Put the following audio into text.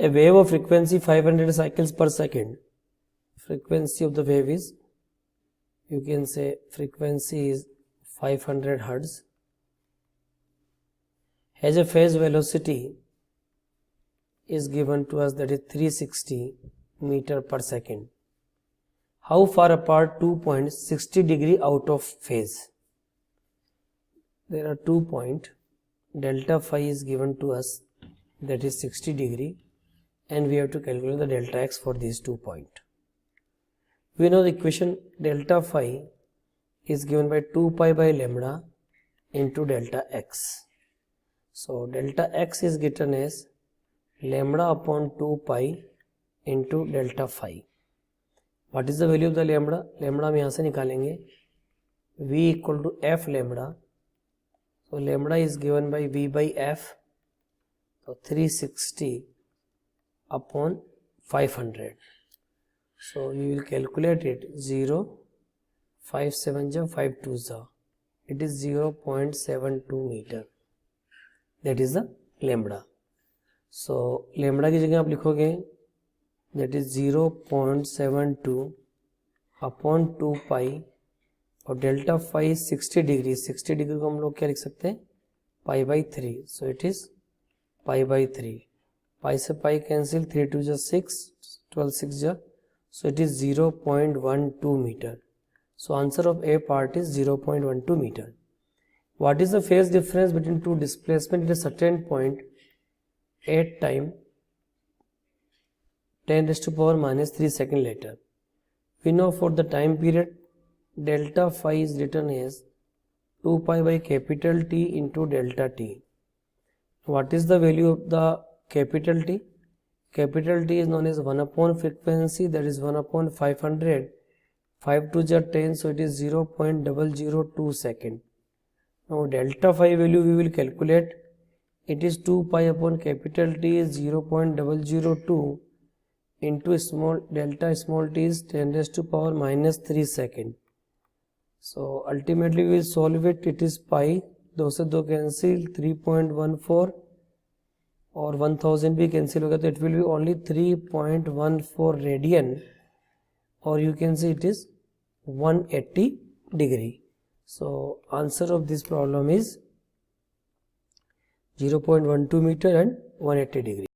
A wave of frequency 500 cycles per second. Frequency of the wave is, you can say frequency is 500 hertz. Has a phase velocity is given to us, that is 360 meter per second. How far apart 2 points 60 degree out of phase? There are 2 points. Delta phi is given to us, that is 60 degree, and we have to calculate the delta x for these 2 points. We know the equation delta phi is given by 2 pi by lambda into delta x. So delta x is written as lambda upon 2 pi into delta phi. What is the value of the lambda? Lambda हम यहाँ से निकालेंगे, v equal to f lambda. So lambda is given by v by f, so 360 upon 500. So you will calculate it, 0, 5 7 ja 5 2 ja, it is 0.72 meter. That is the lambda. So lambda की जगह आप लिखोगे, that is 0.72 upon 2 pi, और delta phi 60 degree, 60 degree को हम लोग क्या लिख सकते हैं, pi by 3. So it is pi by 3. पाई से पाई कैंसिल, 3 2 जा 6, 12 6 जा, so it is 0.12 metre. So answer of A part is 0.12 metre. What is the phase difference between two displacement at a certain point at time 10⁻³ seconds later? We know for the time period delta phi is written as 2 pi by capital T into delta T. What is the value of the capital T? Capital T is known as 1 upon frequency, that is 1 upon 500. 5 2 ja 10, so it is 0.002 second. Now delta phi value we will calculate. It is 2 pi upon capital T is 0.002 into small delta small t is 10⁻³ second. So ultimately we will solve it. It is pi, 2 से 2 cancel, 3.14 और 1000 भी cancel होगा, तो it will be only 3.14 radian, or you can say it is 180 degree. So answer of this problem is 0.12 meter and 180 degree.